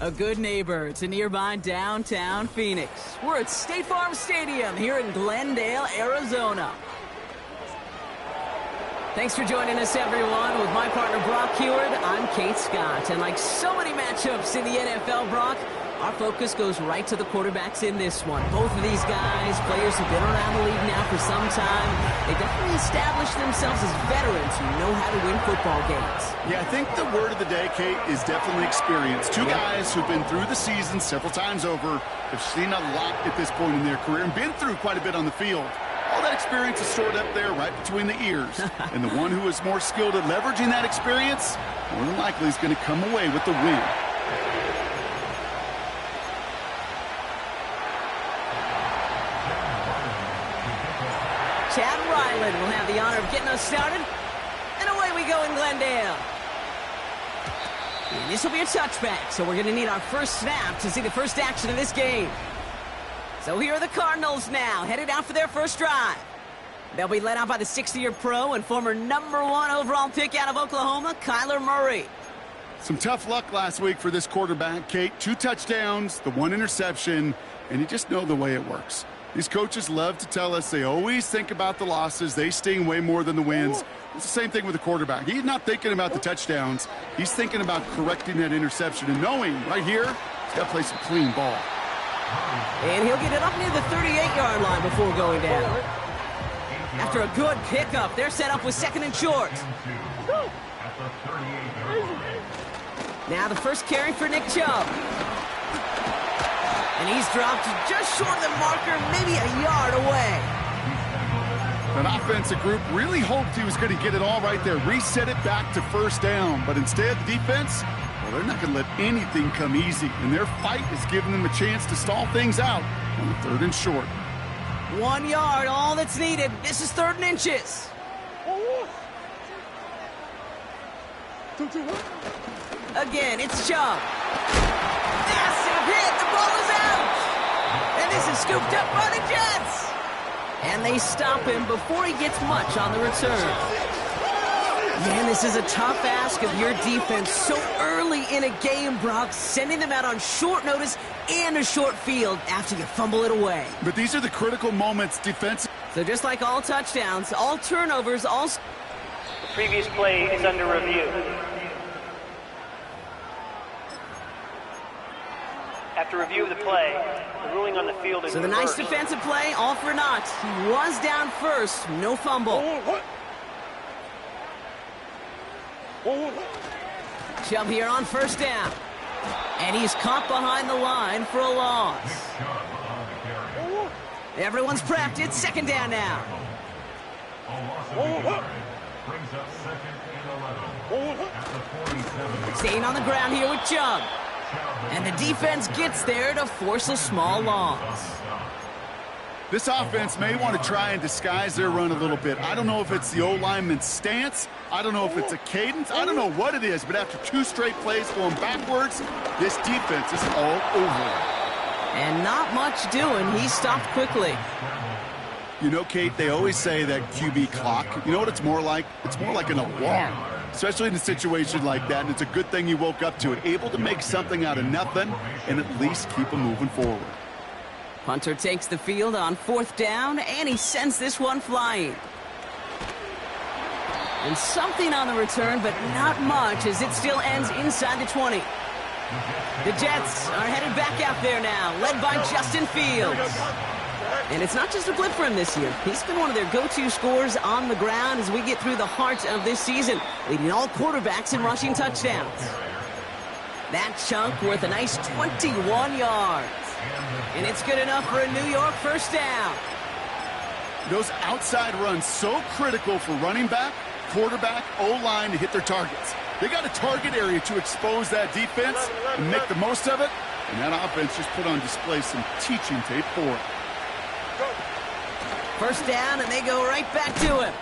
A good neighbor to nearby downtown Phoenix. We're at State Farm Stadium here in Glendale, Arizona. Thanks for joining us, everyone. With my partner, Brock Heward, I'm Kate Scott. And like so many matchups in the NFL, Brock, our focus goes right to the quarterbacks in this one. Both of these guys, players who've been around the league now for some time, they definitely established themselves as veterans who know how to win football games. Yeah, I think the word of the day, Kate, is definitely experience. Two guys who've been through the season several times over, have seen a lot at this point in their career, and been through quite a bit on the field. All that experience is stored up there right between the ears. And the one who is more skilled at leveraging that experience, more than likely is going to come away with the win. Chad Ryland will have the honor of getting us started. And away we go in Glendale. And this will be a touchback, so we're going to need our first snap to see the first action of this game. So here are the Cardinals now, headed out for their first drive. They'll be led out by the 60-year pro and former #1 overall pick out of Oklahoma, Kyler Murray. Some tough luck last week for this quarterback, Kate. 2 touchdowns, the 1 interception, and you just know the way it works. These coaches love to tell us they always think about the losses. They sting way more than the wins. It's the same thing with the quarterback. He's not thinking about the touchdowns. He's thinking about correcting that interception and knowing right here he's got to play some clean ball. And he'll get it up near the 38-yard line before going down. After a good pickup, they're set up with 2nd and short. Now the first carry for Nick Chubb. And he's dropped just short of the marker, maybe a yard away. An offensive group really hoped he was going to get it all right there, reset it back to first down. But instead, the defense, well, they're not going to let anything come easy. And their fight is giving them a chance to stall things out on the 3rd and short. 1 yard, all that's needed. This is 3rd and inches. Again, it's Chubb. Massive hit. The ball is out. And this is scooped up by the Jets. And they stop him before he gets much on the return. Man, this is a tough ask of your defense so early in a game, Brock, sending them out on short notice and a short field after you fumble it away. But these are the critical moments defensive. So just like all touchdowns, all turnovers, all... The previous play is under review. After review of the play, the ruling on the field is So the reversed. nice defensive play, all for naught. He was down first, no fumble. Chubb here on first down. And he's caught behind the line for a loss. Everyone's prepped. It's 2nd down now. Staying on the ground here with Chubb. And the defense gets there to force a small loss. This offense may want to try and disguise their run a little bit. I don't know if it's the O-lineman's stance. I don't know if it's a cadence. I don't know what it is, but after 2 straight plays going backwards, this defense is all over. And not much doing. He stopped quickly. You know, Kate, they always say that QB clock. You know what it's more like? It's more like an alarm, especially in a situation like that. And it's a good thing you woke up to it, able to make something out of nothing and at least keep them moving forward. Punter takes the field on 4th down, and he sends this one flying. And something on the return, but not much, as it still ends inside the 20. The Jets are headed back out there now, led by Justin Fields. And it's not just a blip for him this year. He's been one of their go-to scorers on the ground as we get through the heart of this season, leading all quarterbacks in rushing touchdowns. That chunk worth a nice 21 yards. And it's good enough for a New York first down. Those outside runs so critical for running back, quarterback, O-line to hit their targets. They got a target area to expose that defense and make the most of it. And that offense just put on display some teaching tape for it. First down, and they go right back to him.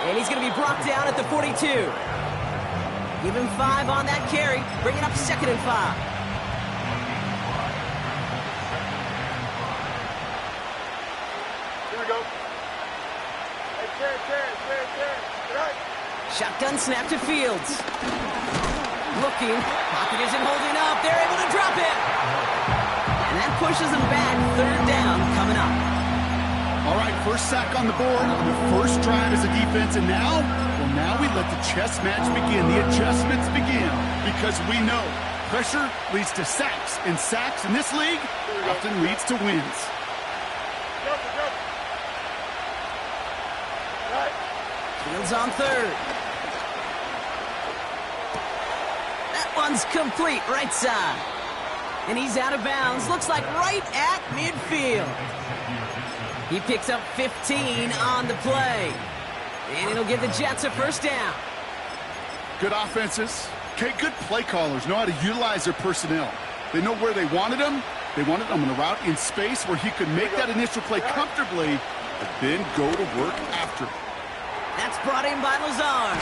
And he's going to be brought down at the 42. Give him 5 on that carry. Bring it up 2nd and 5. Shotgun snap to Fields. Look looking. Pocket isn't holding up. They're able to drop it. And that pushes them back. Third down coming up. All right, first sack on the board on the first drive as a defense. And now, well, now we let the chess match begin. The adjustments begin because we know pressure leads to sacks. And sacks in this league often leads to wins. Fields on third. That one's complete, right side. And he's out of bounds. Looks like right at midfield. He picks up 15 on the play. And it'll give the Jets a first down. Good offenses. Okay, good play callers know how to utilize their personnel. They know where they wanted them. They wanted them on a route in space where he could make that initial play comfortably, but then go to work after. That's brought in by Lazard.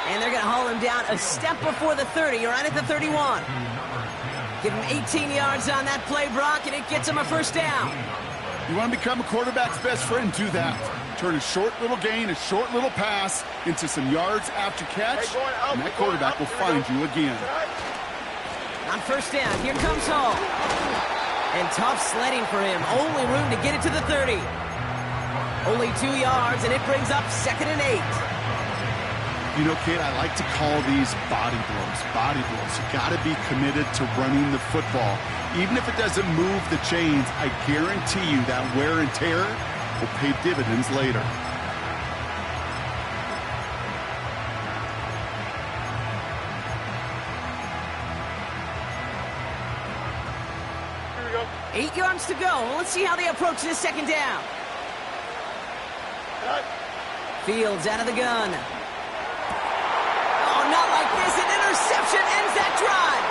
And they're going to haul him down a step before the 30, right at the 31. Give him 18 yards on that play, Brock, and it gets him a first down. You want to become a quarterback's best friend, do that. Turn a short little gain, a short little pass into some yards after catch, and that quarterback will find you again. On first down, here comes Hall. And tough sledding for him. Only room to get it to the 30. Only 2 yards, and it brings up 2nd and 8. You know, Kate, I like to call these body blows. Body blows. You got to be committed to running the football. Even if it doesn't move the chains, I guarantee you that wear and tear will pay dividends later. Here we go. 8 yards to go. Let's see how they approach this second down. Fields out of the gun. Oh, not like this. An interception ends that drive.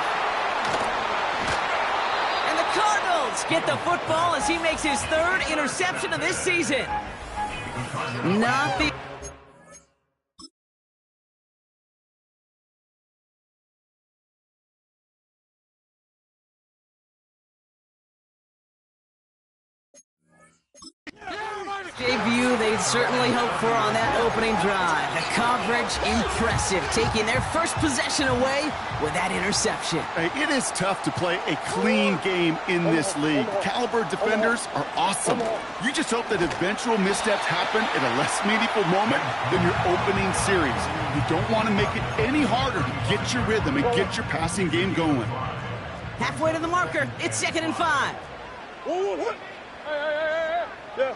And the Cardinals get the football as he makes his 3rd interception of this season. Not the... debut they'd certainly hoped for on that opening drive. The coverage impressive, taking their first possession away with that interception. Hey, it is tough to play a clean game in this league. Caliber defenders are awesome. You just hope that eventual missteps happen at a less meaningful moment than your opening series. You don't want to make it any harder to get your rhythm and get your passing game going. Halfway to the marker, it's 2nd and 5. Yeah.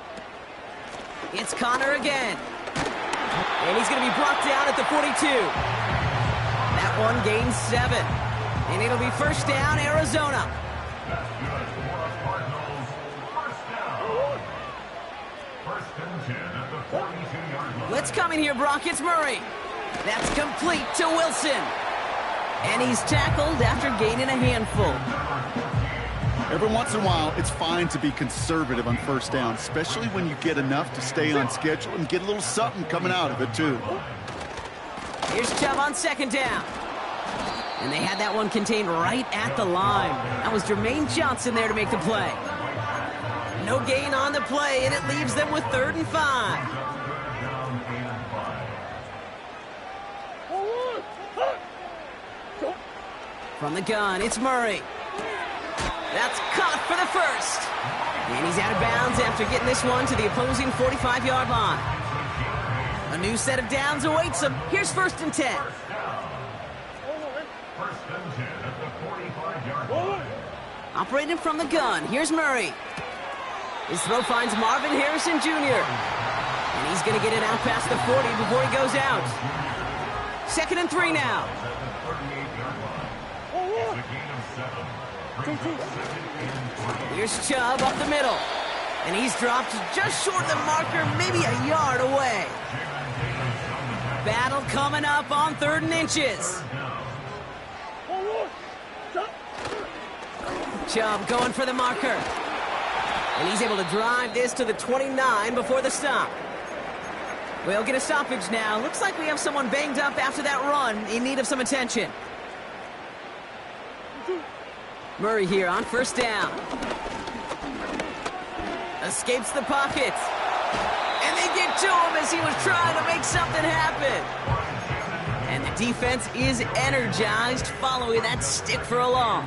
It's Connor again. And he's going to be brought down at the 42. That one gains 7. And it'll be first down, Arizona. Let's come in here, Brock. It's Murray. That's complete to Wilson. And he's tackled after gaining a handful. Every once in a while, it's fine to be conservative on first down, especially when you get enough to stay on schedule and get a little something coming out of it, too. Here's Chubb on 2nd down. And they had that one contained right at the line. That was Jermaine Johnson there to make the play. No gain on the play, and it leaves them with 3rd and 5. From the gun, it's Murray. That's caught for the first. And he's out of bounds after getting this one to the opposing 45-yard line. A new set of downs awaits him. Here's 1st and 10. Operating from the gun, here's Murray. His throw finds Marvin Harrison Jr. And he's going to get it out past the 40 before he goes out. 2nd and 3 now. Here's Chubb up the middle. And he's dropped just short of the marker, maybe a yard away. Battle coming up on 3rd and inches. Chubb going for the marker. And he's able to drive this to the 29 before the stop. We'll get a stoppage now. Looks like we have someone banged up after that run in need of some attention. Murray here on 1st down. Escapes the pocket. And they get to him as he was trying to make something happen. And the defense is energized following that stick for a loss.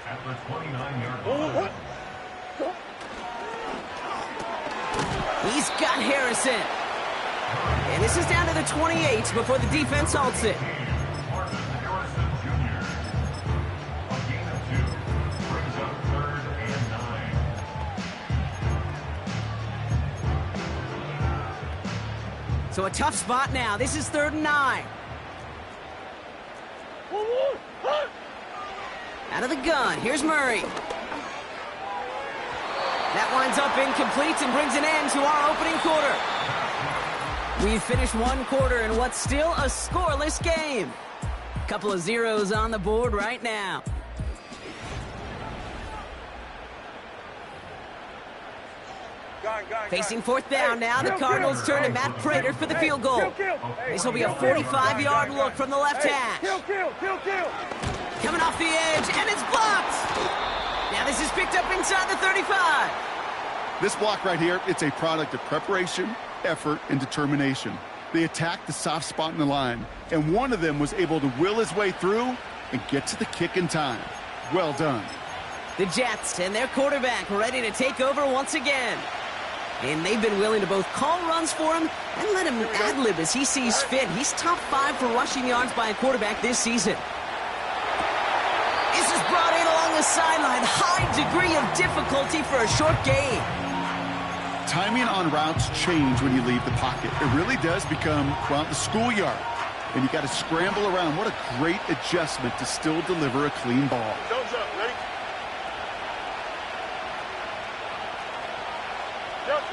At the 29-yard line. He's got Harrison. And this is down to the 28 before the defense halts it. So a tough spot now. This is 3rd and 9. Out of the gun. Here's Murray. That winds up incomplete and brings an end to our opening quarter. We've finished one quarter in what's still a scoreless game. Couple of zeros on the board right now. Facing 4th down now, the Cardinals turn to Matt Prater for the field goal. This will be a 45-yard look from the left hash. Coming off the edge, and it's blocked! Now this is picked up inside the 35. This block right here, it's a product of preparation, effort, and determination. They attacked the soft spot in the line, and one of them was able to will his way through and get to the kick in time. Well done. The Jets and their quarterback ready to take over once again. And they've been willing to both call runs for him and let him ad-lib as he sees fit. He's top 5 for rushing yards by a quarterback this season. This is brought in along the sideline. High degree of difficulty for a short gain. Timing on routes change when you leave the pocket. It really does become, well, the schoolyard. And you got to scramble around. What a great adjustment to still deliver a clean ball. Thumbs up, ready? Jump.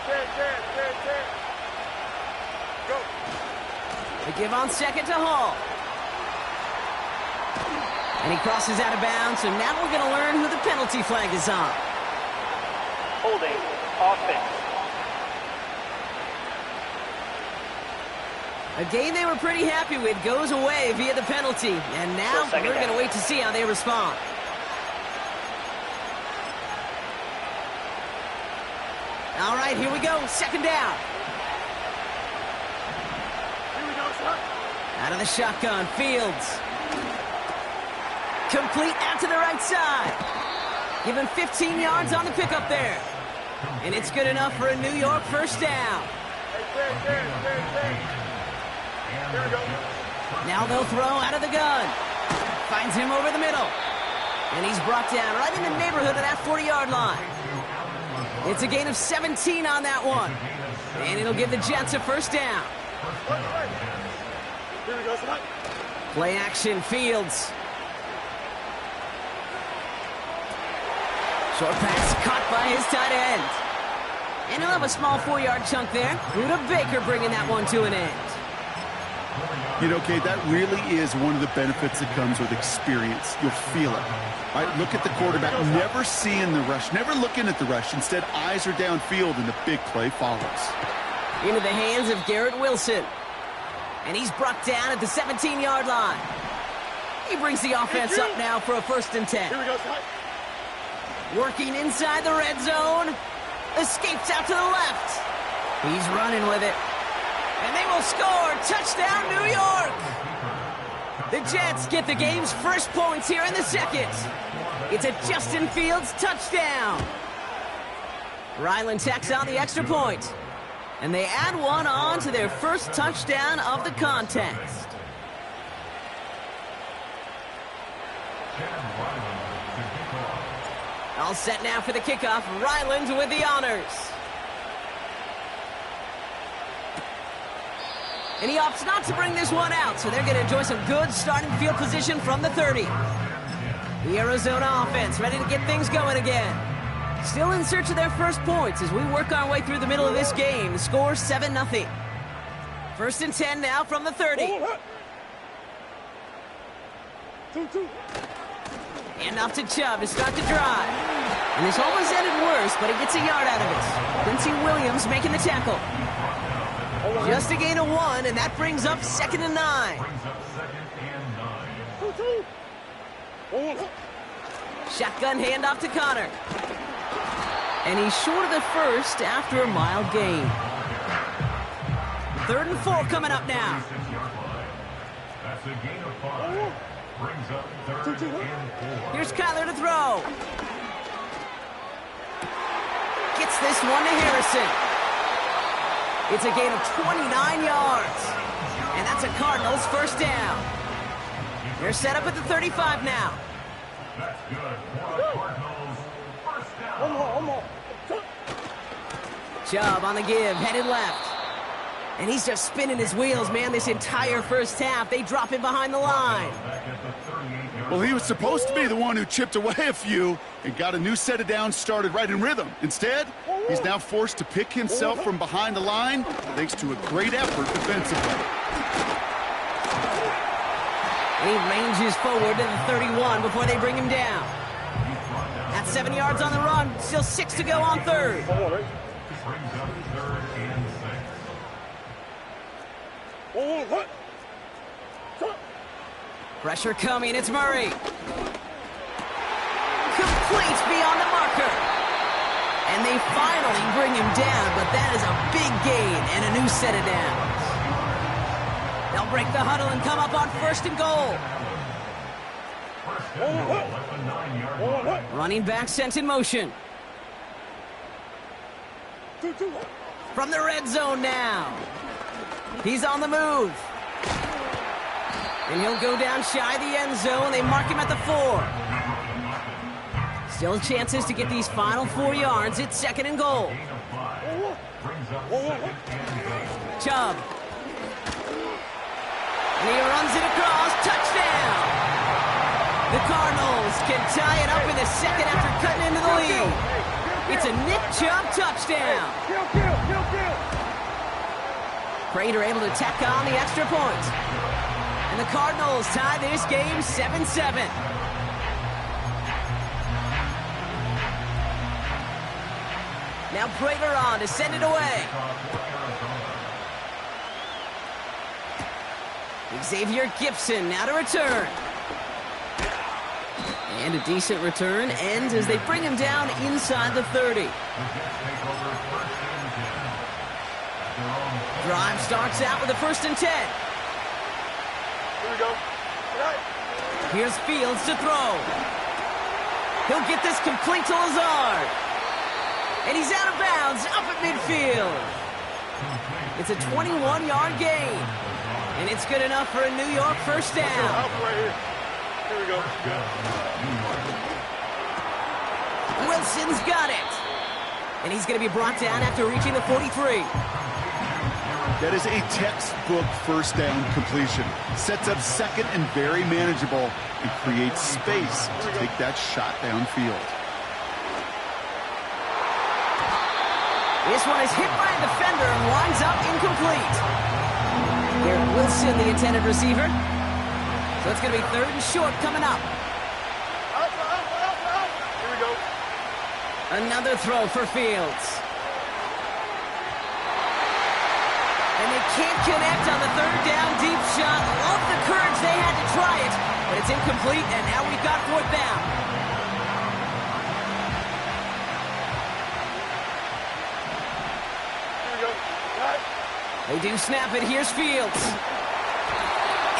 Hey, 10. Go. They give on second to Hall. And he crosses out of bounds, so now we're going to learn who the penalty flag is on. Holding, offense. A game they were pretty happy with goes away via the penalty. And now we're going to wait to see how they respond. All right, here we go. 2nd down. Here we go, son. Out of the shotgun, Fields. Complete out to the right side. Give him 15 yards on the pickup there. And it's good enough for a New York 1st down. Hey, 10. Here we go. Now they'll throw out of the gun. Finds him over the middle. And he's brought down right in the neighborhood of that 40-yard line. It's a gain of 17 on that one. And it'll give the Jets a 1st down. Here we go, son. Play action, Fields. Short pass caught by his tight end. And he'll have a small 4-yard chunk there. Buda Baker bringing that one to an end. You know, Kate, that really is one of the benefits that comes with experience. You'll feel it. All right, look at the quarterback, never seeing the rush, never looking at the rush. Instead, eyes are downfield, and the big play follows. Into the hands of Garrett Wilson. And he's brought down at the 17-yard line. He brings the offense up now for a 1st and 10. Here we go, son. Working inside the red zone. Escapes out to the left. He's running with it. And they will score. Touchdown, New York. The Jets get the game's first points here in the 2nd. It's a Justin Fields touchdown. Ryland tacks on the extra point. And they add one on to their first touchdown of the contest. All set now for the kickoff. Ryland with the honors. And he opts not to bring this one out, so they're going to enjoy some good starting field position from the 30. The Arizona offense ready to get things going again. Still in search of their first points as we work our way through the middle of this game. The score 7-0. 1st and 10 now from the 30. And off to Chubb to start the drive. And this almost ended worse, but he gets a yard out of it. Quincy Williams making the tackle. Just a gain of 1, and that brings up 2nd and 9. Shotgun handoff to Connor. And he's short of the 1st after a mild gain. 3rd and 4 coming up now. 36-yard line. That's a gain of 5. Brings up 3rd and 4. Here's Kyler to throw. Gets this one to Harrison. It's a gain of 29 yards. And that's a Cardinals first down. They're set up at the 35 now. That's good for the Cardinals. First down. One more. Chubb on the give, headed left. And he's just spinning his wheels, man, this entire first half. They drop him behind the line. Back at the 38-yard Well, he was supposed to be the one who chipped away a few and got a new set of downs started right in rhythm. Instead, he's now forced to pick himself from behind the line thanks to a great effort defensively. He ranges forward to the 31 before they bring him down. At 7 yards on the run, still 6 to go on 3rd. brings up 3rd and 6. Pressure coming, it's Murray. Complete beyond the marker. And they finally bring him down, but that is a big gain and a new set of downs. They'll break the huddle and come up on 1st and goal. First and goal at the 9-yard line. Running back sent in motion. From the red zone now. He's on the move. And he'll go down shy of the end zone. They mark him at the 4. Still chances to get these final 4 yards. It's 2nd and goal. Gain of 5. Brings up 2nd and goal. Chubb. And he runs it across. Touchdown. The Cardinals can tie it up in the 2nd after cutting into the lead. It's a Nick Chubb touchdown. Kill. Prater able to tack on the extra point. And the Cardinals tie this game 7-7. Now Prater on to send it away. Xavier Gibson now to return. And a decent return ends as they bring him down inside the 30. Drive starts out with a 1st and 10. Here we go. Here's Fields to throw. He'll get this complete to Lazard. And he's out of bounds up at midfield. It's a 21-yard gain. And it's good enough for a New York first down. Right here. Here we go. Wilson's got it. And he's going to be brought down after reaching the 43. That is a textbook first down completion. Sets up 2nd and very manageable and creates space to take that shot downfield. This one is hit by a defender and winds up incomplete. Garrett Wilson, the intended receiver. So it's going to be 3rd and short coming up. Here we go. Another throw for Fields. And they can't connect on the 3rd down deep shot. Love the courage they had to try it, but it's incomplete, and now we've got 4th down. Here we go. They do snap it. Here's Fields.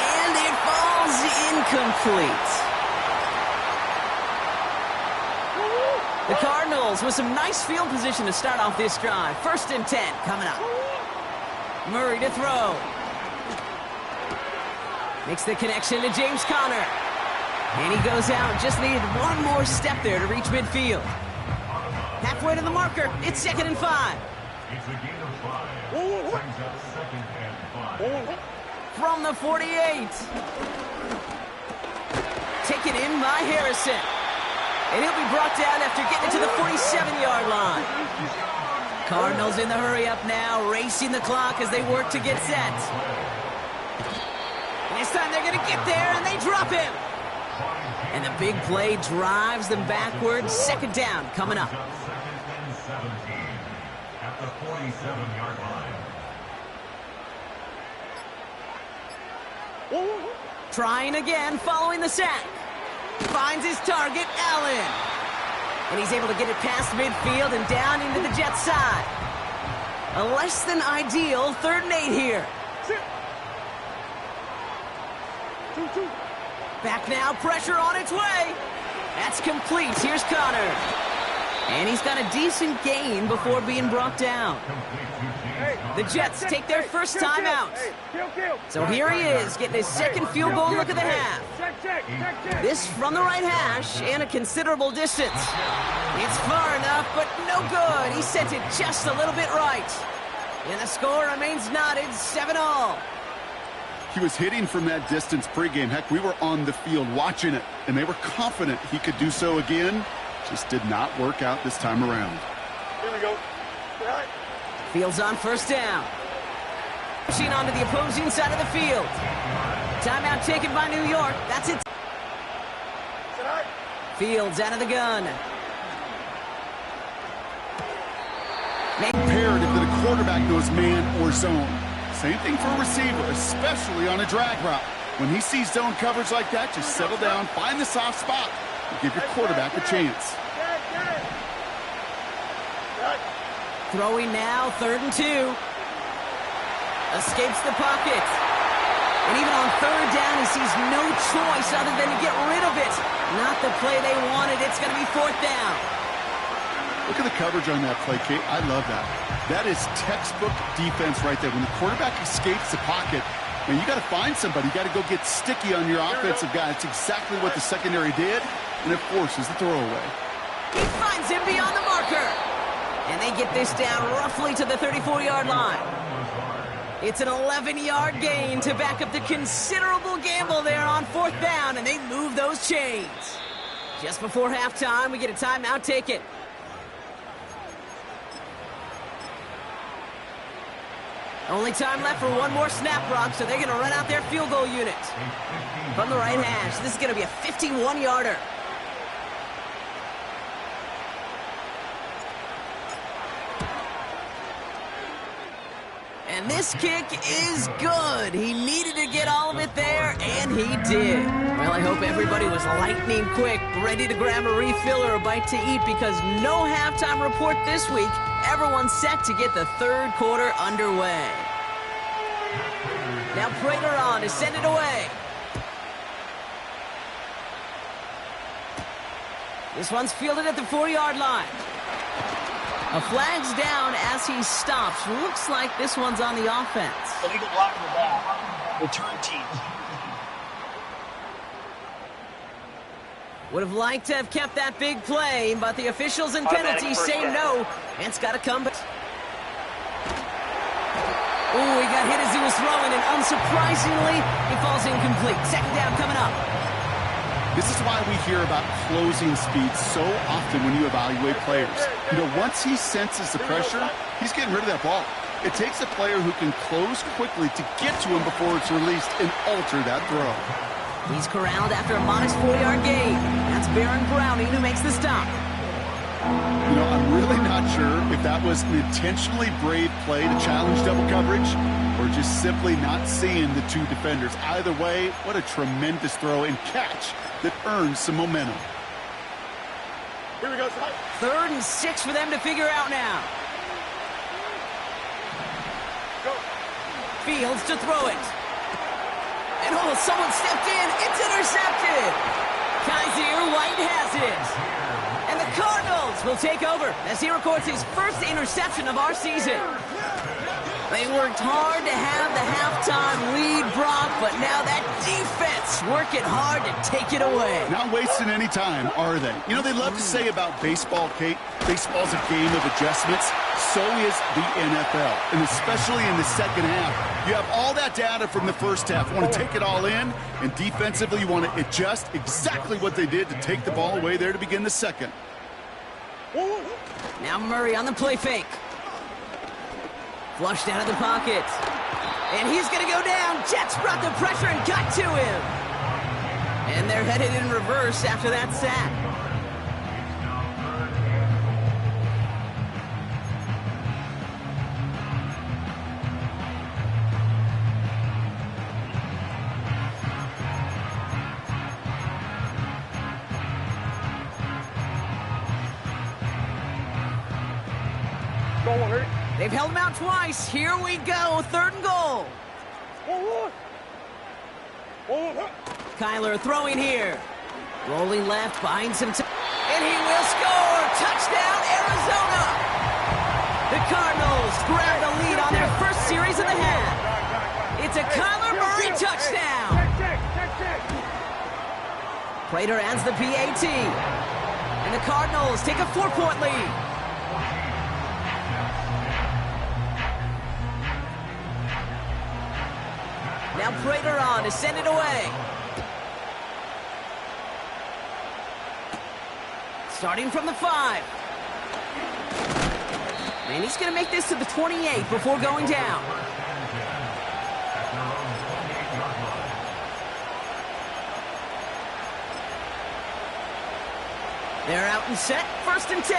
And it falls incomplete. The Cardinals with some nice field position to start off this drive. 1st and 10 coming up. Murray to throw. Makes the connection to James Conner. And he goes out. Just needed one more step there to reach midfield. Halfway to the marker. It's 2nd and 5. It's a gain of 5. Brings up 2nd and 5. From the 48. Taken in by Harrison. And he'll be brought down after getting it to the 47-yard line. Cardinals in the hurry-up now, racing the clock as they work to get set. This time they're going to get there, and they drop him. And the big play drives them backwards. 2nd down coming up. 2nd and 17 at the 47-yard line. Trying again following the sack. Finds his target, Allen. And he's able to get it past midfield and down into the Jets side. A less than ideal 3rd and 8 here. Back now, pressure on its way. That's complete. Here's Connor. And he's got a decent gain before being brought down. The Jets take their first time out. So here he is, getting his 2nd field goal look of the half. This from the right hash and a considerable distance. It's far enough, but no good. He sent it just a little bit right. And the score remains knotted, 7-all. He was hitting from that distance pregame. Heck, we were on the field watching it, and they were confident he could do so again. Just did not work out this time around. Here we go. Right. Fields on 1st down. Pushing onto the opposing side of the field. Timeout taken by New York. That's it. Fields out of the gun. Imperative that a quarterback knows man or zone. Same thing for a receiver, especially on a drag route. When he sees zone coverage like that, just settle down, find the soft spot, and give your quarterback a chance. Throwing now, 3rd and 2. Escapes the pocket. And even on 3rd down, he sees no choice other than to get rid of it. Not the play they wanted. It's going to be 4th down. Look at the coverage on that play, Kate. I love that. That is textbook defense right there. When the quarterback escapes the pocket, and you got to find somebody. You got to go get sticky on your offensive guy. That's exactly what the secondary did, and it forces the throwaway. He finds him beyond the marker. And they get this down roughly to the 34-yard line. It's an 11-yard gain to back up the considerable gamble there on 4th down, and they move those chains. Just before halftime, we get a timeout taken. Only time left for one more snap, Brock, so they're going to run out their field goal unit. From the right hash, this is going to be a 51-yarder. And this kick is good. He needed to get all of it there, and he did. Well, I hope everybody was lightning quick, ready to grab a refill or a bite to eat, because no halftime report this week. Everyone's set to get the 3rd quarter underway. Now Prater on to send it away. This one's fielded at the 4-yard line. A flag's down as he stops. Looks like this one's on the offense. Illegal block in the back. Return team. Would have liked to have kept that big play, but the officials and penalties say no. And it's got to come back. Ooh, he got hit as he was throwing, and unsurprisingly, he falls incomplete. 2nd down coming up. This is why we hear about closing speed so often when you evaluate players. You know, once he senses the pressure, he's getting rid of that ball. It takes a player who can close quickly to get to him before it's released and alter that throw. He's corralled after a modest 4-yard gain. That's Baron Browning who makes the stop. You know, I'm really not sure if that was an intentionally brave play to challenge double coverage or just simply not seeing the 2 defenders. Either way, what a tremendous throw and catch that earns some momentum. Here we go, 3rd and 6 for them to figure out now. Go. Fields to throw it. And oh, someone stepped in. It's intercepted. Kaiser White has it. And the Cardinals will take over as he records his first interception of our season. They worked hard to have the halftime lead, Brock, but now that defense working hard to take it away. Not wasting any time, are they? You know, they love to say about baseball, Kate, baseball's a game of adjustments. So is the NFL, and especially in the 2nd half. You have all that data from the 1st half. You want to take it all in, and defensively you want to adjust exactly what they did to take the ball away there to begin the 2nd. Now Murray on the play fake. Flushed out of the pocket. And he's going to go down. Jets brought the pressure and got to him. And they're headed in reverse after that sack. They've They've held him out twice. Here we go, 3rd and goal. Kyler throwing here. Rolling left, behind some time. And he will score! Touchdown, Arizona! The Cardinals grab the lead on their first series of the half. It's a Kyler Murray touchdown! Prater adds the PAT. And the Cardinals take a 4-point lead. Now Prater on to send it away. Starting from the 5. And he's going to make this to the 28 before going down. They're out and set. 1st and 10.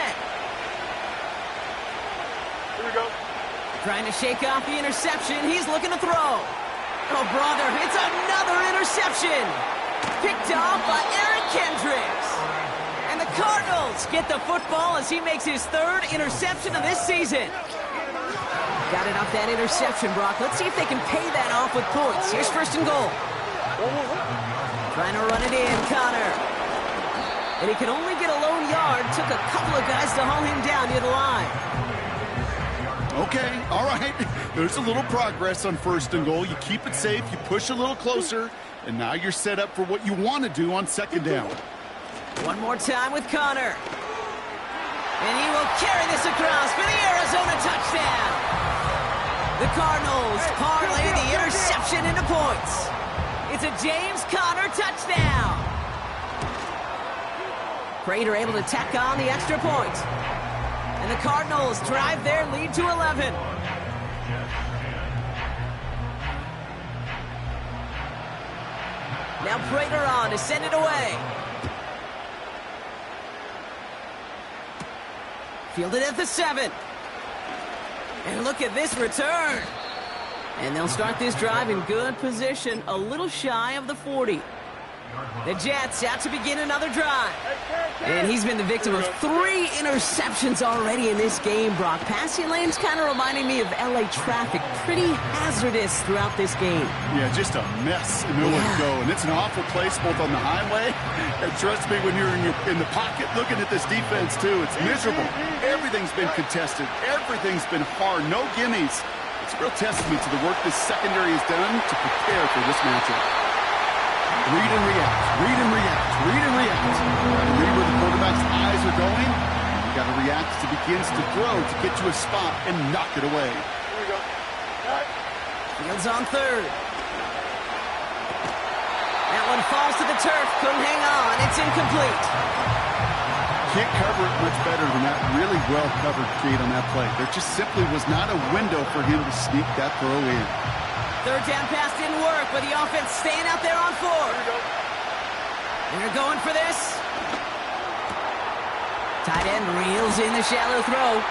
Here we go. Trying to shake off the interception. He's looking to throw. Oh, brother, it's another interception. Picked off by Eric Kendricks. And the Cardinals get the football as he makes his 3rd interception of this season. Got it off that interception, Brock. Let's see if they can pay that off with points. Here's 1st and goal. Trying to run it in, Connor. And he can only get a lone yard. Took a couple of guys to haul him down near the line. Okay, all right. There's a little progress on 1st and goal. You keep it safe, you push a little closer, and now you're set up for what you want to do on 2nd down. One more time with Connor. And he will carry this across for the Arizona touchdown. The Cardinals parlay the interception into points. It's a James Conner touchdown. Prater able to tack on the extra point. And the Cardinals drive their lead to 11. Now Prater on to send it away. Fielded at the 7. And look at this return. And they'll start this drive in good position, a little shy of the 40. The Jets out to begin another drive. And he's been the victim of 3 interceptions already in this game, Brock. Passing lanes kind of reminding me of LA traffic. Pretty hazardous throughout this game. Yeah, just a mess and nowhere to go. And it's an awful place both on the highway. And trust me, when you're in the pocket looking at this defense, too, it's miserable. Everything's been contested. Everything's been hard. No gimmies. It's a real testament to the work this secondary has done to prepare for this matchup. Read and react, read and react, read and react. Got to read where the quarterback's eyes are going. You got to react as he begins to throw to get to a spot and knock it away. Here we go. Fields on 3rd. That one falls to the turf. Couldn't hang on. It's incomplete. Can't cover it much better than that. Really well covered, Kate, on that play. There just simply was not a window for him to sneak that throw in. 3rd down pass didn't work, but the offense staying out there on 4. They're going for this. Tight end reels in the shallow throw.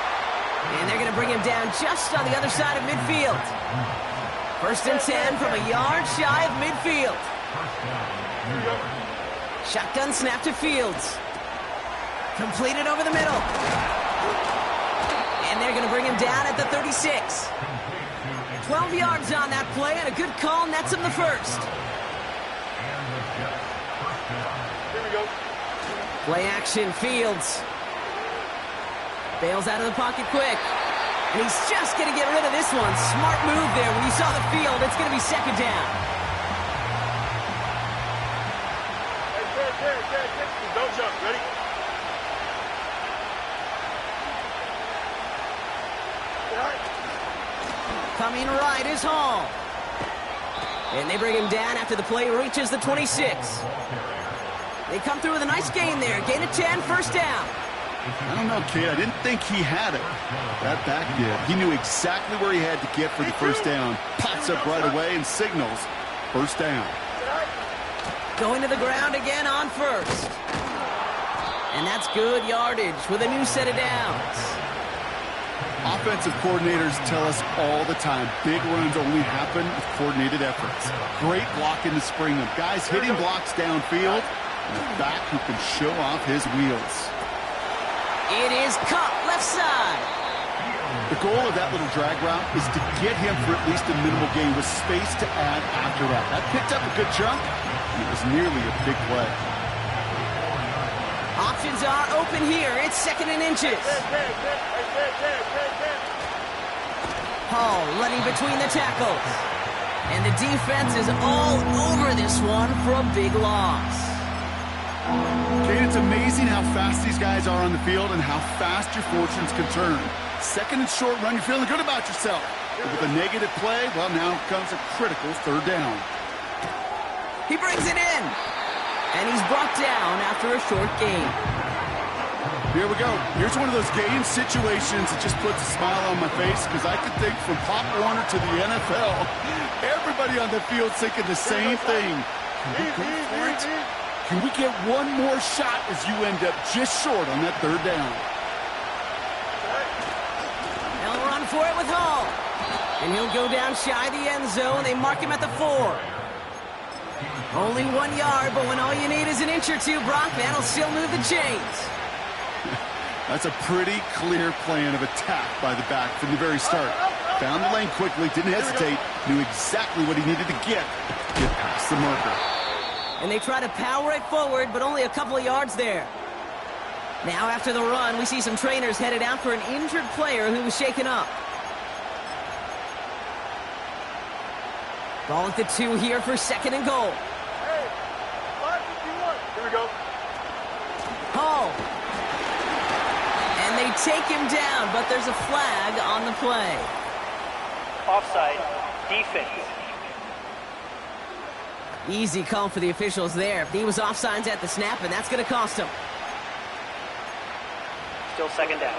And they're going to bring him down just on the other side of midfield. 1st and 10 from a yard shy of midfield. Shotgun snap to Fields. Completed over the middle. And they're going to bring him down at the 36. 12 yards on that play, and a good call nets him the 1st. Here we go. Play action, Fields. Bails out of the pocket quick. And he's just going to get rid of this one. Smart move there. When you saw the field, it's going to be 2nd down. Hey, don't jump. Ready? Coming right is Hall. And they bring him down after the play reaches the 26. They come through with a nice gain there. Gain of 10, 1st down. I don't know, kid. I didn't think he had it. That back did. He knew exactly where he had to get for the 1st down. Pops up right away and signals 1st down. Going to the ground again on 1st. And that's good yardage with a new set of downs. Offensive coordinators tell us all the time, big runs only happen with coordinated efforts. Great blocking to spring them. Guys hitting blocks downfield, and a back who can show off his wheels. It is caught left side. The goal of that little drag route is to get him for at least a minimal gain with space to add after that. That picked up a good chunk, and it was nearly a big play. Options are open here. It's 2nd and inches. Hall running between the tackles. And the defense is all over this one for a big loss. Kate, it's amazing how fast these guys are on the field and how fast your fortunes can turn. 2nd and short run, you're feeling good about yourself. But with a negative play, well, now comes a critical 3rd down. He brings it in. And he's brought down after a short gain. Here we go. Here's one of those game situations that just puts a smile on my face because I could think from Pop Warner to the NFL, everybody on the field thinking the same thing. Can we go for it? Can we get one more shot as you end up just short on that 3rd down? They'll run for it with Hall. And he'll go down shy of the end zone. They mark him at the 4. Only 1 yard, but when all you need is an inch or two, Brock, that'll still move the chains. That's a pretty clear plan of attack by the back from the very start. Found the lane quickly, didn't hesitate, knew exactly what he needed to get past the marker. And they try to power it forward, but only a couple of yards there. Now after the run, we see some trainers headed out for an injured player who was shaken up. Ball at the 2 here for 2nd and goal. Hey, 551. Here we go. Hall. And they take him down, but there's a flag on the play. Offside. Defense. Easy call for the officials there. He was offsides at the snap, and that's going to cost him. Still 2nd down.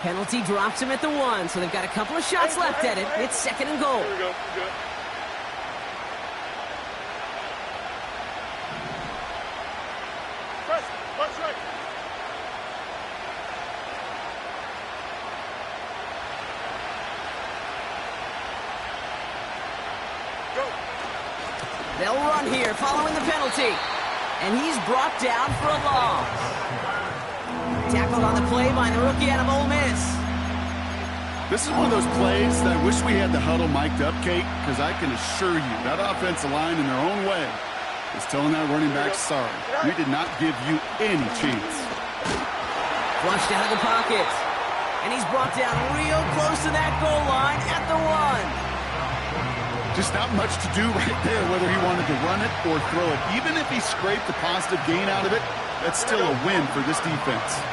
Penalty drops him at the 1, so they've got a couple of shots left at it. It's 2nd and goal. Here we go. Good. Press. Watch right. Go. They'll run here following the penalty. And he's brought down for a loss. Tackled on the play by the rookie out of Ole Miss. This is one of those plays that I wish we had the huddle mic'd up, Kate, because I can assure you that offensive line in their own way is telling that running back, sorry, we did not give you any chance. Flushed out of the pocket. And he's brought down real close to that goal line at the 1. Just not much to do right there, whether he wanted to run it or throw it. Even if he scraped the positive gain out of it, that's still a win for this defense.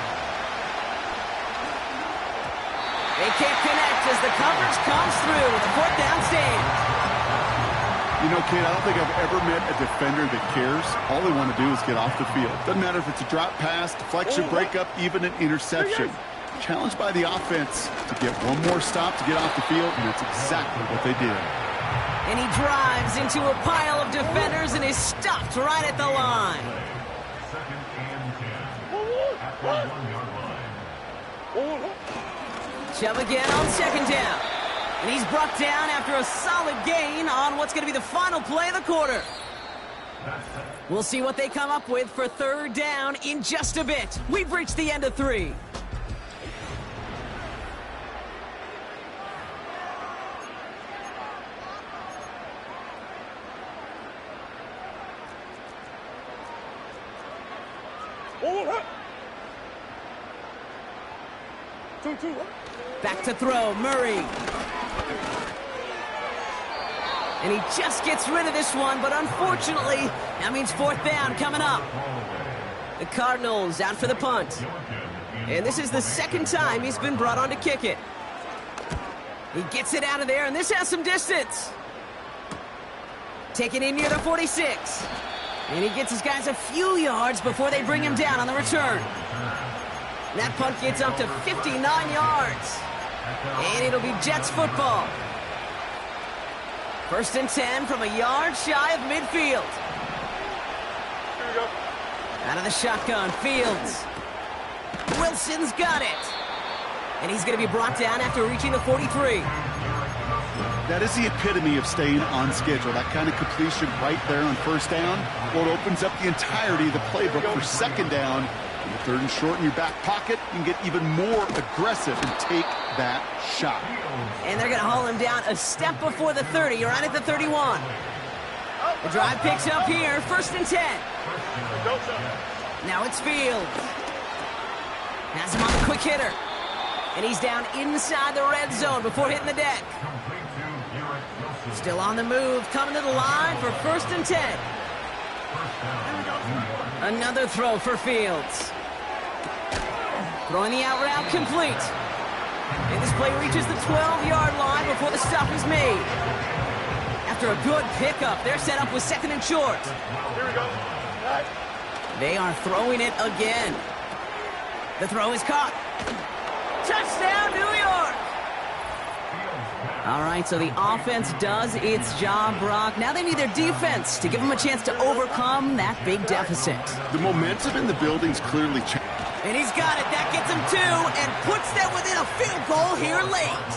They can't connect as the coverage comes through. The 4th down stand. You know, Kate, I don't think I've ever met a defender that cares. All they want to do is get off the field. Doesn't matter if it's a drop pass, deflection, breakup, even an interception. Challenged by the offense to get one more stop to get off the field, and that's exactly what they did. And he drives into a pile of defenders and is stopped right at the line. 2nd and 10. At the 1 yard line. Chubb again on 2nd down. And he's brought down after a solid gain on what's going to be the final play of the quarter. We'll see what they come up with for 3rd down in just a bit. We've reached the end of 3. Back to throw, Murray. And he just gets rid of this one, but unfortunately, that means 4th down coming up. The Cardinals out for the punt. And this is the 2nd time he's been brought on to kick it. He gets it out of there, and this has some distance. Taken in near the 46. And he gets his guys a few yards before they bring him down on the return. That punt gets up to 59 yards. And it'll be Jets football. 1st and 10 from a yard shy of midfield. Here we go. Out of the shotgun, Fields. Wilson's got it. And he's going to be brought down after reaching the 43. That is the epitome of staying on schedule. That kind of completion right there on first down. Well, it opens up the entirety of the playbook for second down. In the third and short in your back pocket, you can get even more aggressive and take that shot. And they're going to haul him down a step before the 30. You're right at the 31. The drive picks up here, 1st and 10. Now it's Fields. Has him on the quick hitter. And he's down inside the red zone before hitting the deck. Still on the move, coming to the line for 1st and 10. Another throw for Fields. Throwing the out route complete. And this play reaches the 12-yard line before the stop is made. After a good pickup, they're set up with 2nd and short. Here we go. They are throwing it again. The throw is caught. Touchdown, New York! All right, so the offense does its job, Brock. Now they need their defense to give them a chance to overcome that big deficit. The momentum in the building's clearly changed. And he's got it. That gets him 2 and puts them within a field goal here late.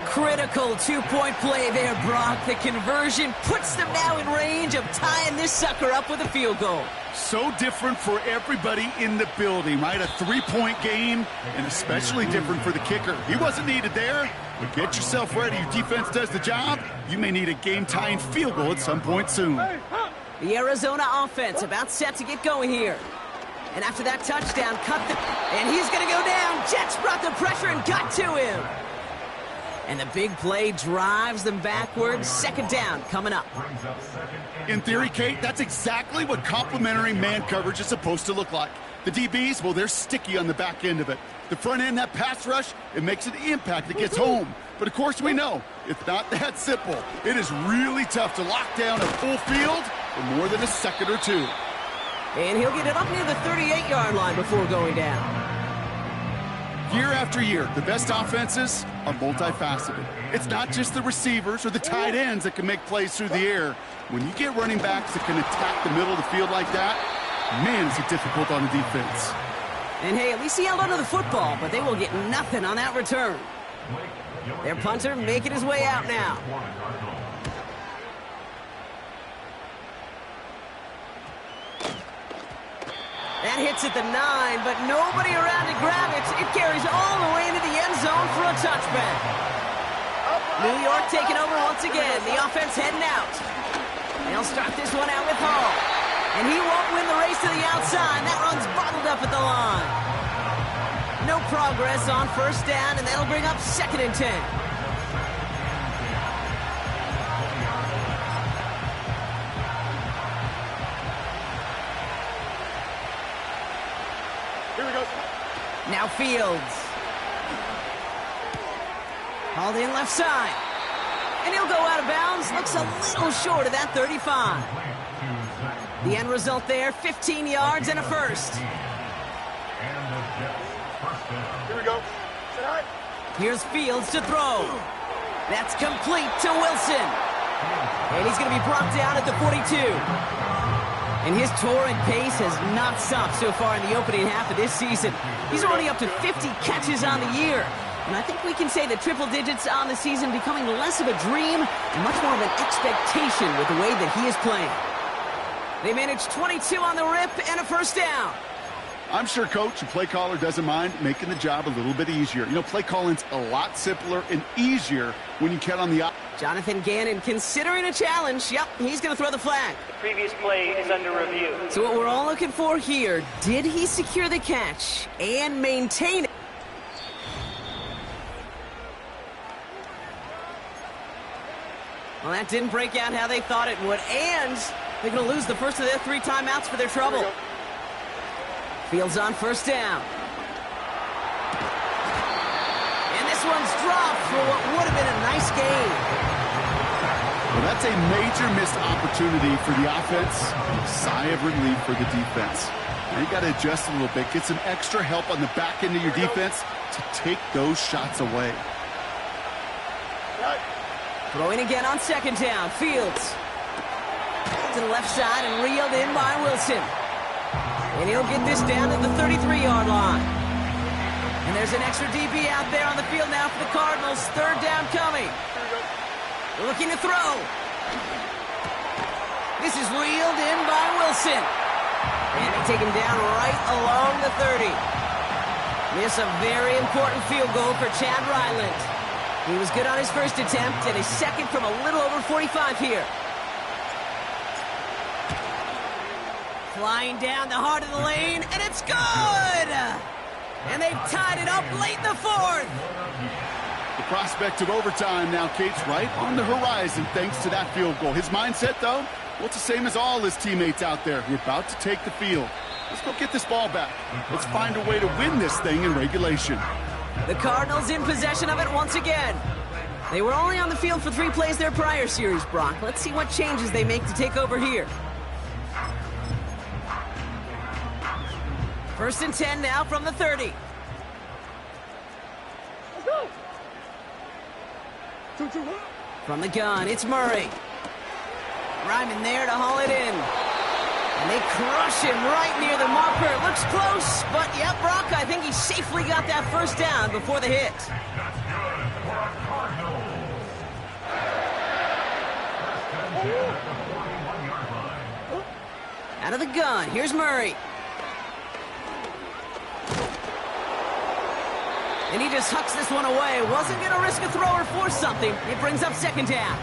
Critical two-point play there, Brock. The conversion puts them now in range of tying this sucker up with a field goal. So different for everybody in the building, right? A 3-point game, and especially different for the kicker. He wasn't needed there, but get yourself ready. Your defense does the job. You may need a game-tying field goal at some point soon. The Arizona offense about set to get going here. And after that touchdown, and he's going to go down. Jets brought the pressure and got to him. And the big play drives them backwards. 2nd down coming up. In theory, Kate, that's exactly what complementary man coverage is supposed to look like. The DBs, well, they're sticky on the back end of it. The front end, that pass rush, it makes an impact. It gets home. But, of course, we know it's not that simple. It is really tough to lock down a full field for more than a second or two. And he'll get it up near the 38-yard line before going down. Year after year, the best offenses are multifaceted. It's not just the receivers or the tight ends that can make plays through the air. When you get running backs that can attack the middle of the field like that, man, is it difficult on the defense. And hey, at least he held onto the football, but they will get nothing on that return. Their punter making his way out now. That hits at the 9, but nobody around to grab it. It carries all the way into the end zone for a touchback. New York taking over once again. The offense heading out. They'll start this one out with Hall. And he won't win the race to the outside. That run's bottled up at the line. No progress on 1st down, and that'll bring up 2nd and 10. Now Fields. Hauled in left side. And he'll go out of bounds. Looks a little short of that 35. The end result there, 15 yards and a 1st. Here we go. Here's Fields to throw. That's complete to Wilson. And he's going to be brought down at the 42. And his torrent pace has not stopped so far in the opening half of this season. He's already up to 50 catches on the year. And I think we can say that triple digits on the season becoming less of a dream and much more of an expectation with the way that he is playing. They managed 22 on the rip and a 1st down. I'm sure coach and play caller doesn't mind making the job a little bit easier. You know, play calling's a lot simpler and easier when you count on the... Jonathan Gannon considering a challenge. Yep, he's going to throw the flag. The previous play is under review. So what we're all looking for here, did he secure the catch and maintain it? Well, that didn't break out how they thought it would, and they're going to lose the first of their 3 timeouts for their trouble. Fields on 1st down. And this one's dropped for what would have been a nice game. Well, that's a major missed opportunity for the offense. Sigh of relief for the defense. Now you got to adjust a little bit. Get some extra help on the back end of your defense to take those shots away. Throwing again on 2nd down. Fields to the left side and reeled in by Wilson. And he'll get this down to the 33-yard line. And there's an extra DB out there on the field now for the Cardinals. 3rd down coming. Looking to throw. This is reeled in by Wilson. And they take him down right along the 30. Miss a very important field goal for Chad Ryland. He was good on his first attempt and his second from a little over 45 here. Flying down the heart of the lane, and it's good! And they've tied it up late in the fourth. The prospect of overtime now, Kate's right on the horizon thanks to that field goal. His mindset, though, well, it's the same as all his teammates out there. We're about to take the field. Let's go get this ball back. Let's find a way to win this thing in regulation. The Cardinals in possession of it once again. They were only on the field for 3 plays their prior series, Brock. Let's see what changes they make to take over here. 1st and 10 now from the 30. Let's go. 2-2. From the gun, it's Murray. Ryman there to haul it in. And they crush him right near the marker. Looks close, but yep, Brock, I think he safely got that first down before the hit. Out of the gun, here's Murray. And he just hucks this one away. Wasn't going to risk a throw or force something. It brings up 2nd down.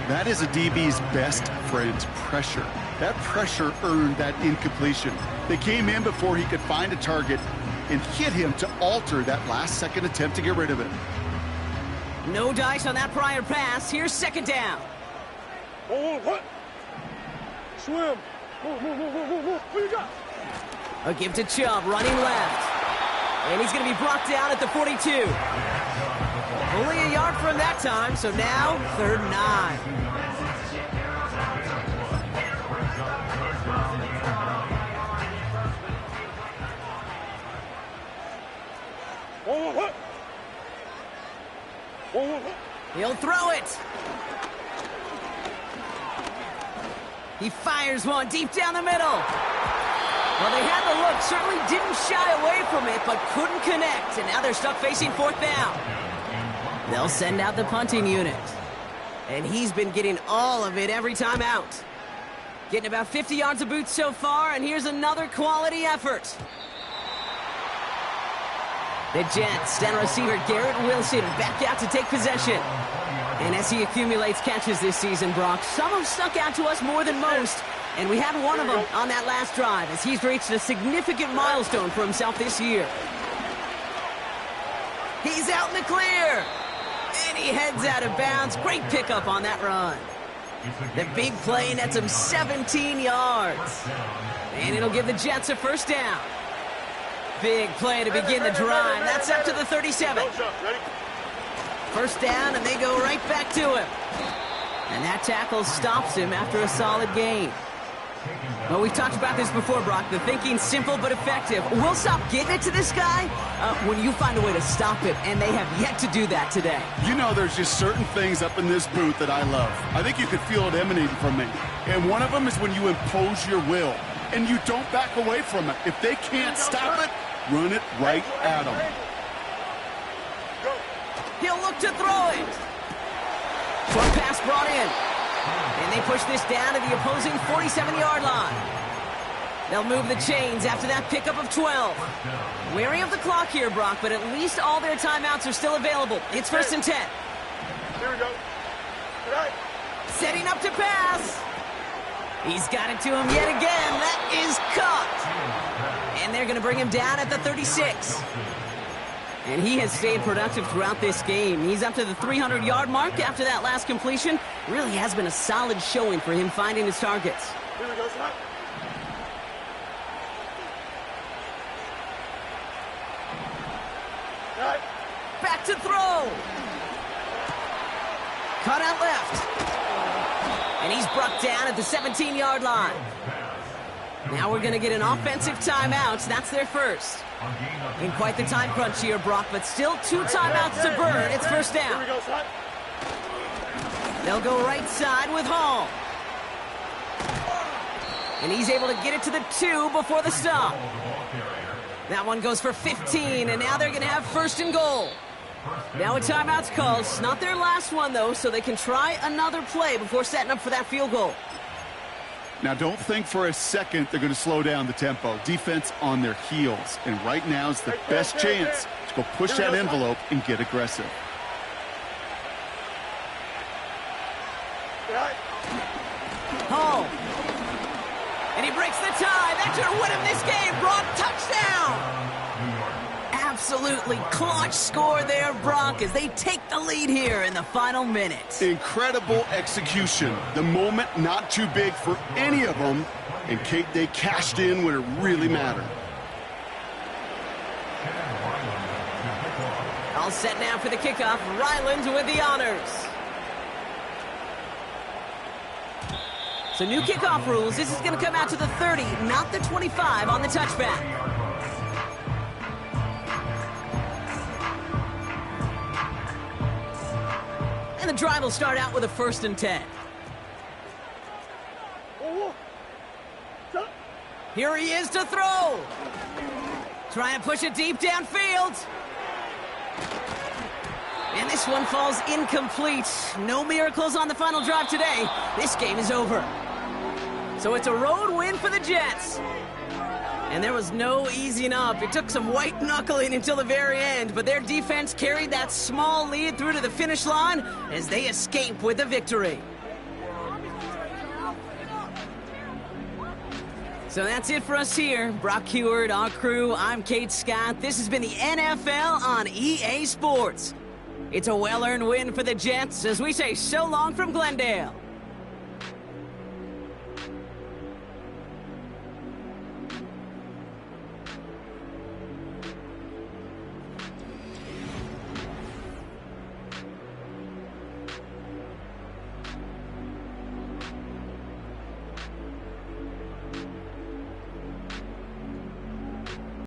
That is a DB's best friend, pressure. That pressure earned that incompletion. They came in before he could find a target and hit him to alter that last-second attempt to get rid of it. No dice on that prior pass. Here's 2nd down. What? Swim. What you got? A give to Chubb, running left. And he's going to be brought down at the 42. Only a yard from that time, so now 3rd and 9. What? He'll throw it. He fires one deep down the middle. Well, they had the look, certainly didn't shy away from it, but couldn't connect, and now they're stuck facing 4th down. They'll send out the punting unit. And he's been getting all of it every time out. Getting about 50 yards of boots so far, and here's another quality effort. The Jets send receiver Garrett Wilson back out to take possession. And as he accumulates catches this season, Brock, some have stuck out to us more than most. And we had one of them on that last drive as he's reached a significant milestone for himself this year. He's out in the clear. And he heads out of bounds. Great pickup on that run. The big play nets him 17 yards. And it'll give the Jets a 1st down. Big play to begin the drive. That's up to the 37. 1st down, and they go right back to him. And that tackle stops him after a solid gain. Well, we've talked about this before, Brock. The thinking's simple but effective. We'll stop getting it to this guy when you find a way to stop him, and they have yet to do that today. You know, there's just certain things up in this booth that I love. I think you could feel it emanating from me. And one of them is when you impose your will, and you don't back away from it. If they can't stop it, run it right at them. He'll look to throw it. Short pass brought in. And they push this down to the opposing 47-yard line. They'll move the chains after that pickup of 12. Wary of the clock here, Brock, but at least all their timeouts are still available. It's 1st and 10. Here we go. Right. Setting up to pass. He's got it to him yet again. That is caught. And they're going to bring him down at the 36. And he has stayed productive throughout this game. He's up to the 300-yard mark after that last completion. Really has been a solid showing for him finding his targets. Here we go, son. Right. Back to throw. Cut out left. And he's brought down at the 17-yard line. Now we're going to get an offensive timeout. That's their first. In quite the time crunch here, Brock, but still 2 timeouts to burn. It's 1st down. Here we go, son. They'll go right side with Hall. And he's able to get it to the 2 before the stop. That one goes for 15, and now they're going to have 1st and goal. Now a timeout's called. It's not their last one, though, so they can try another play before setting up for that field goal. Now, don't think for a second they're going to slow down the tempo. Defense on their heels. And right now is the best chance to go push that envelope and get aggressive. Hall. And he breaks the tie. That should win him this game. Brock, touchdown. Absolutely clutch score there, Brock, as they take the lead here in the final minute. Incredible execution. The moment not too big for any of them. And, Kate, they cashed in when it really mattered. All set now for the kickoff. Ryland with the honors. So new kickoff rules. This is going to come out to the 30, not the 25 on the touchback. And the drive will start out with a 1st and 10. Here he is to throw. Trying to push it deep downfield. And this one falls incomplete. No miracles on the final drive today. This game is over. So it's a road win for the Jets. And there was no easing up. It took some white knuckling until the very end, but their defense carried that small lead through to the finish line as they escape with a victory. So that's it for us here. Brock Heward, our crew, I'm Kate Scott. This has been the NFL on EA Sports. It's a well-earned win for the Jets as we say so long from Glendale.